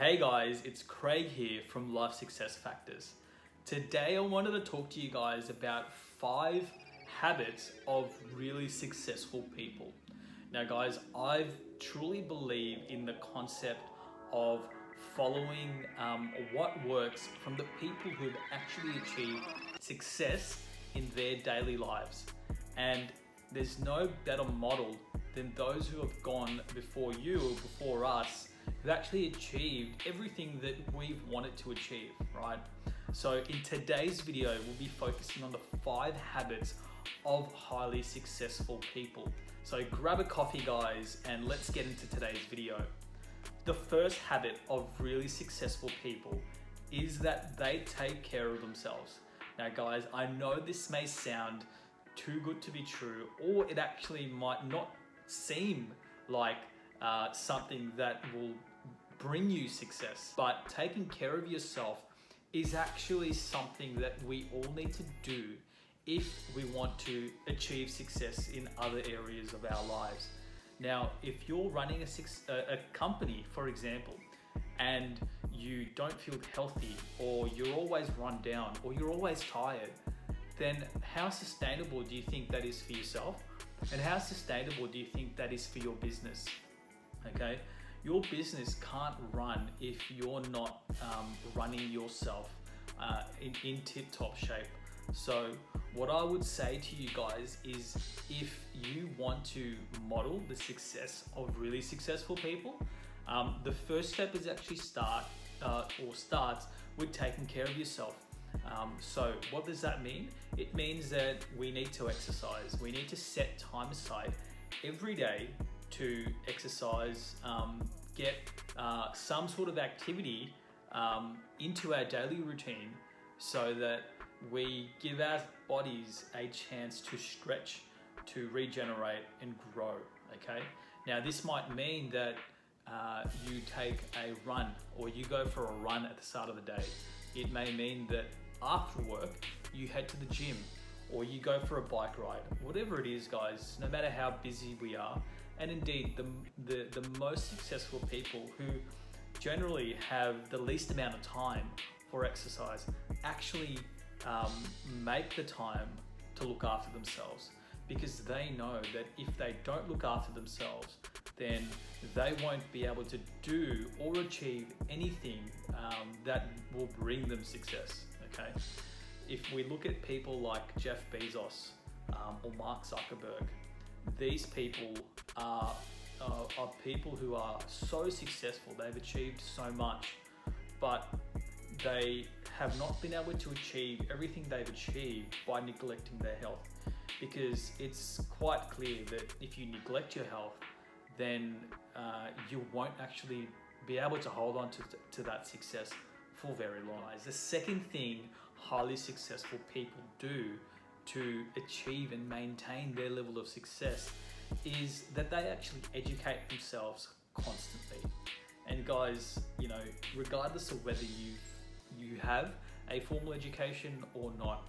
Hey guys, it's Craig here from Life Success Factors. Today I wanted to talk to you guys about 5 habits of really successful people. Now guys, I truly believe in the concept of following what works from the people who've actually achieved success in their daily lives. And there's no better model than those who have gone before you or before us who've actually achieved everything that we've wanted to achieve, right? So in today's video, we'll be focusing on the 5 habits of highly successful people. So grab a coffee guys and let's get into today's video. The first habit of really successful people is that they take care of themselves. Now guys, I know this may sound too good to be true, or it actually might not seem like something that will bring you success, but taking care of yourself is actually something that we all need to do if we want to achieve success in other areas of our lives. Now, if you're running a company, for example, and you don't feel healthy, or you're always run down, or you're always tired, then how sustainable do you think that is for yourself? And how sustainable do you think that is for your business? Okay, your business can't run if you're not running yourself in tip-top shape. So what I would say to you guys is, if you want to model the success of really successful people, the first step is actually starts with taking care of yourself. So what does that mean? It means that we need to exercise. We need to set time aside every day to exercise, get some sort of activity into our daily routine so that we give our bodies a chance to stretch, to regenerate and grow, okay? Now this might mean that you take a run, or you go for a run at the start of the day. It may mean that after work, you head to the gym, or you go for a bike ride. Whatever it is, guys, no matter how busy we are, and indeed the most successful people who generally have the least amount of time for exercise actually make the time to look after themselves, because they know that if they don't look after themselves, then they won't be able to do or achieve anything that will bring them success, okay? If we look at people like Jeff Bezos or Mark Zuckerberg, these people are people who are so successful, they've achieved so much, but they have not been able to achieve everything they've achieved by neglecting their health, because it's quite clear that if you neglect your health, then you won't actually be able to hold on to that success for very long. The second thing highly successful people do to achieve and maintain their level of success is that they actually educate themselves constantly. And guys, you know, regardless of whether you have a formal education or not,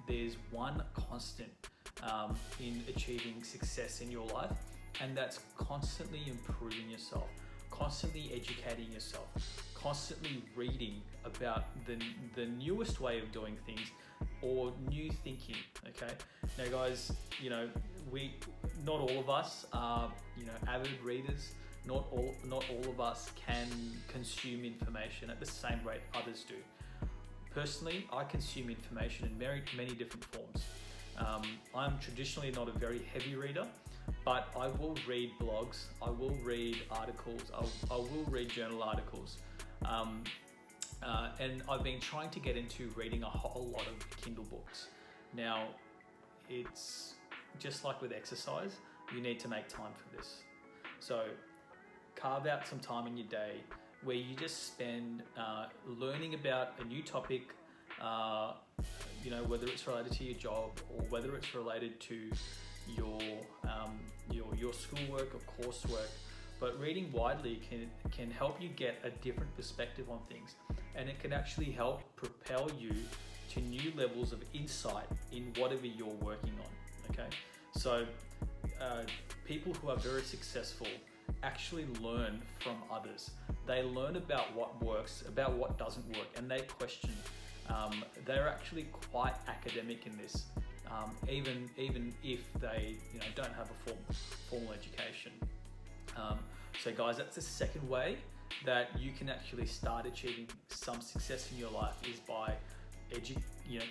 there's one constant in achieving success in your life, and that's constantly improving yourself, constantly educating yourself, constantly reading about the newest way of doing things or new thinking, okay? Now guys, you know, not all of us are, you know, avid readers. Not all of us can consume information at the same rate others do. Personally, I consume information in many different forms. I'm traditionally not a very heavy reader, but I will read blogs, I will read articles, I will read journal articles. And I've been trying to get into reading a whole lot of Kindle books. Now, it's just like with exercise, you need to make time for this. So carve out some time in your day where you just spend learning about a new topic, you know, whether it's related to your job or whether it's related to your schoolwork or coursework. But reading widely can help you get a different perspective on things, and it can actually help propel you to new levels of insight in whatever you're working on, okay? So people who are very successful actually learn from others. They learn about what works, about what doesn't work, and they question. They're actually quite academic in this, even if they don't have a formal education. So guys, that's the second way that you can actually start achieving some success in your life, is by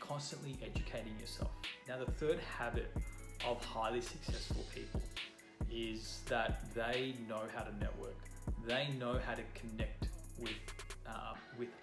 constantly educating yourself. Now, the third habit of highly successful people is that they know how to network. They know how to connect with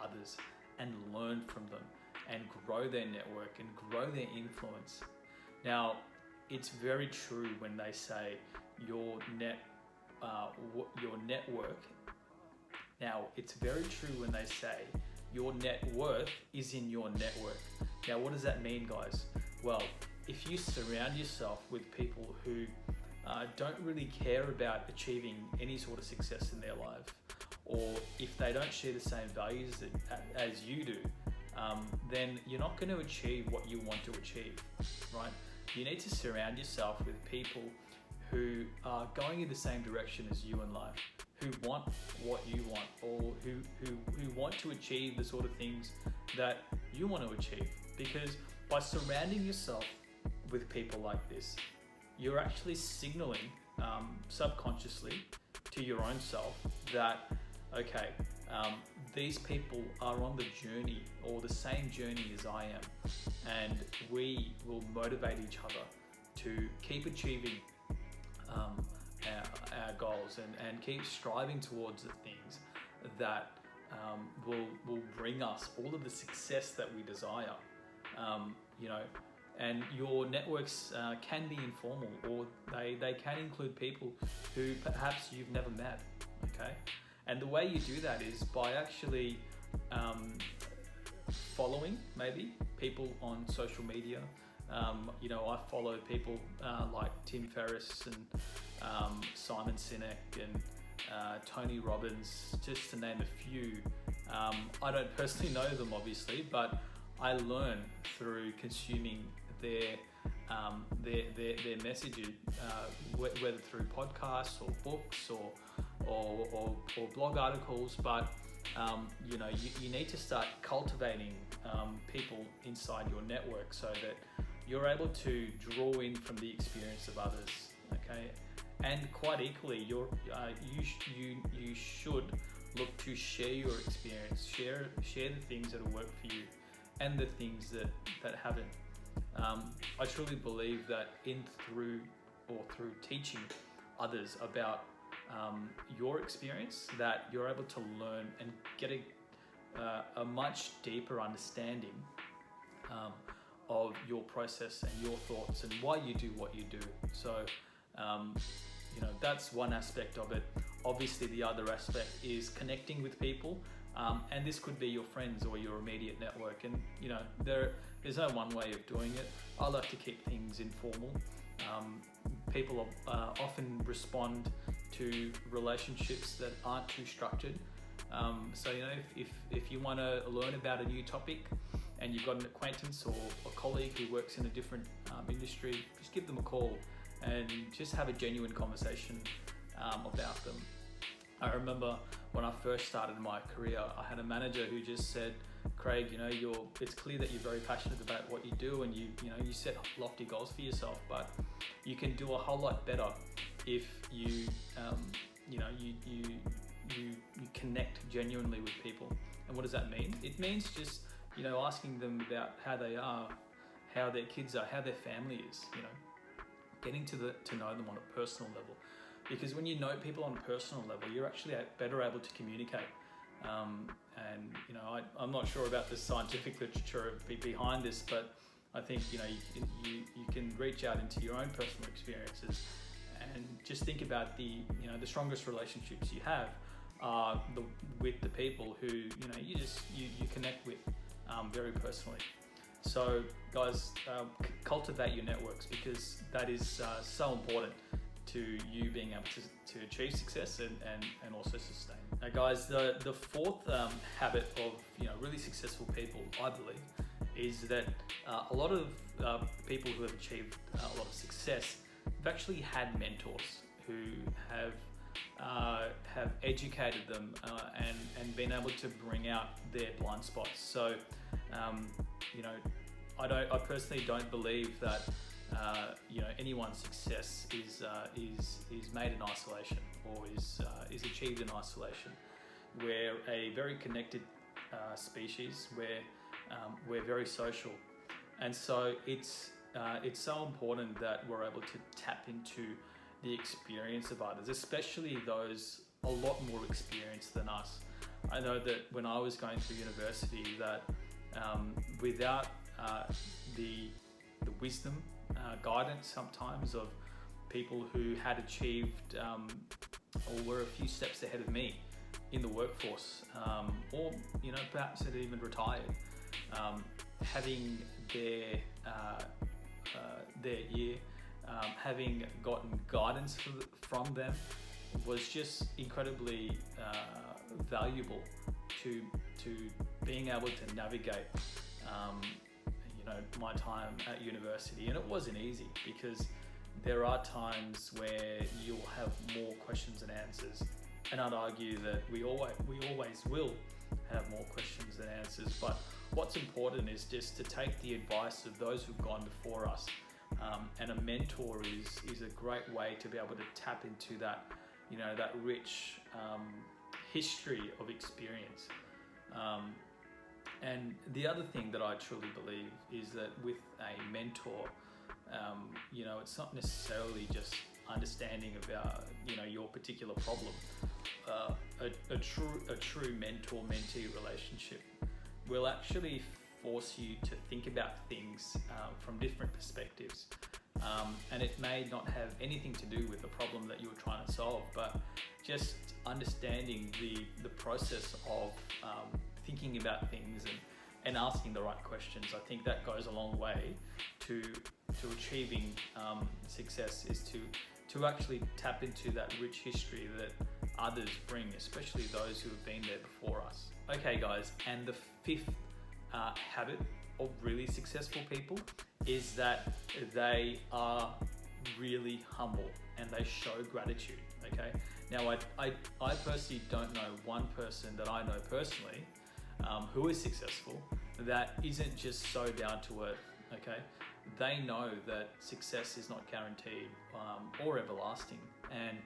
others and learn from them and grow their network and grow their influence. Now, it's very true when they say your network. Now, it's very true when they say your net worth is in your network. Now, what does that mean, guys? Well, if you surround yourself with people who don't really care about achieving any sort of success in their life, or if they don't share the same values as you do, then you're not going to achieve what you want to achieve, right? You need to surround yourself with people who are going in the same direction as you in life, who want what you want, or who want to achieve the sort of things that you want to achieve. Because by surrounding yourself with people like this, you're actually signaling subconsciously to your own self that, okay, these people are on the journey, or the same journey as I am, and we will motivate each other to keep achieving our goals and keep striving towards the things that will bring us all of the success that we desire. And your networks can be informal, or they can include people who perhaps you've never met, okay? And the way you do that is by actually following maybe people on social media. I follow people like Tim Ferriss and Simon Sinek and Tony Robbins, just to name a few. I don't personally know them, obviously, but I learn through consuming their messages, whether through podcasts or books or blog articles. But you need to start cultivating people inside your network so that you're able to draw in from the experience of others. Okay, and quite equally, you should look to share your experience, share the things that have worked for you, and the things that haven't. I truly believe that through teaching others about your experience, that you're able to learn and get a much deeper understanding of your process and your thoughts and why you do what you do. So, that's one aspect of it. Obviously, the other aspect is connecting with people, and this could be your friends or your immediate network. And there's no one way of doing it. I like to keep things informal. People often respond to relationships that aren't too structured. So if you want to learn about a new topic and you've got an acquaintance or a colleague who works in a different industry, just give them a call and just have a genuine conversation about them. I remember when I first started my career, I had a manager who just said, Craig, it's clear that you're very passionate about what you do, and you set lofty goals for yourself, but you can do a whole lot better if you connect genuinely with people. And what does that mean? It means just asking them about how they are, how their kids are, how their family is. Getting to know them on a personal level, because when you know people on a personal level, you're actually better able to communicate. I'm not sure about the scientific literature behind this, but I think you can reach out into your own personal experiences and just think about the strongest relationships you have with the people who you connect with very personally. So guys, cultivate your networks, because that is so important to you being able to achieve success and also sustain. Now guys, the fourth habit of really successful people, I believe, is that a lot of people who have achieved a lot of success have actually had mentors who have have educated them and been able to bring out their blind spots. So, you know, I personally don't believe that you know, anyone's success is made in isolation or is achieved in isolation. We're a very connected species. We're very social, and so it's so important that we're able to tap into the experience of others, especially those a lot more experienced than us. I know that when I was going through university, that without the wisdom, guidance sometimes of people who had achieved or were a few steps ahead of me in the workforce, or you know, perhaps had even retired, having their ear, having gotten guidance from them was just incredibly valuable to being able to navigate you know, my time at university. And it wasn't easy, because there are times where you'll have more questions than answers, and I'd argue that we always will have more questions than answers. But what's important is just to take the advice of those who've gone before us, and a mentor is a great way to be able to tap into that, you know, that rich history of experience. And the other thing that I truly believe is that with a mentor, you know, it's not necessarily just understanding about, you know, your particular problem. A true mentor-mentee relationship will actually force you to think about things from different perspectives. And it may not have anything to do with the problem that you were trying to solve, but just understanding the process of thinking about things and asking the right questions. I think that goes a long way to achieving success, is to actually tap into that rich history that others bring, especially those who have been there before us. Okay guys, and the fifth habit of really successful people is that they are really humble and they show gratitude. Okay, now I personally don't know one person that I know personally who is successful that isn't just so down to earth. Okay, they know that success is not guaranteed or everlasting, and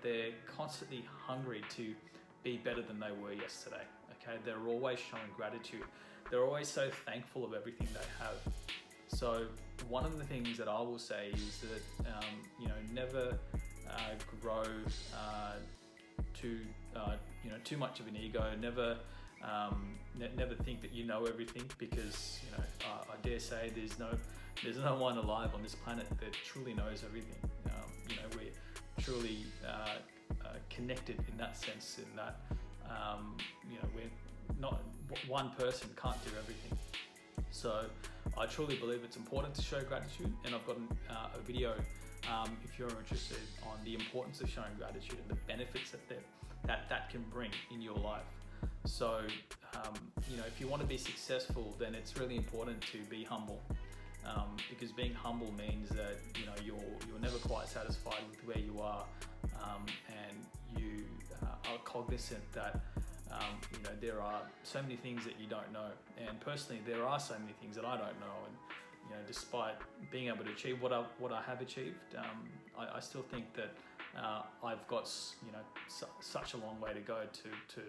they're constantly hungry to be better than they were yesterday. Okay, they're always showing gratitude. They're always so thankful of everything they have. So one of the things that I will say is that you know, never grow too much of an ego. Never think that you know everything, because you know, I dare say there's no one alive on this planet that truly knows everything. You know, we're truly connected in that sense, in that you know, we're not, one person can't do everything. So I truly believe it's important to show gratitude, and I've got a video if you're interested on the importance of showing gratitude and the benefits that can bring in your life. So you know, if you want to be successful, then it's really important to be humble, because being humble means that, you know, you're never quite satisfied with where you are, and you are cognizant that you know, there are so many things that you don't know, and personally there are so many things that I don't know, and you know, despite being able to achieve what I have achieved, I still think that I've got, you know, such a long way to go to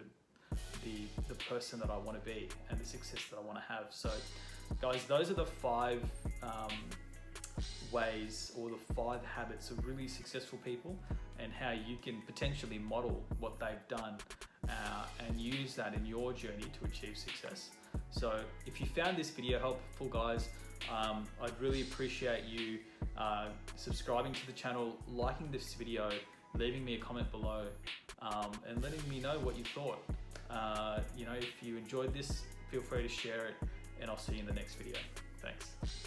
the person that I want to be and the success that I want to have. So guys, those are the 5 ways, or the 5 habits of really successful people, and how you can potentially model what they've done and use that in your journey to achieve success. So if you found this video helpful, guys, I'd really appreciate you subscribing to the channel, liking this video, leaving me a comment below, and letting me know what you thought. You know, if you enjoyed this, feel free to share it, and I'll see you in the next video. Thanks.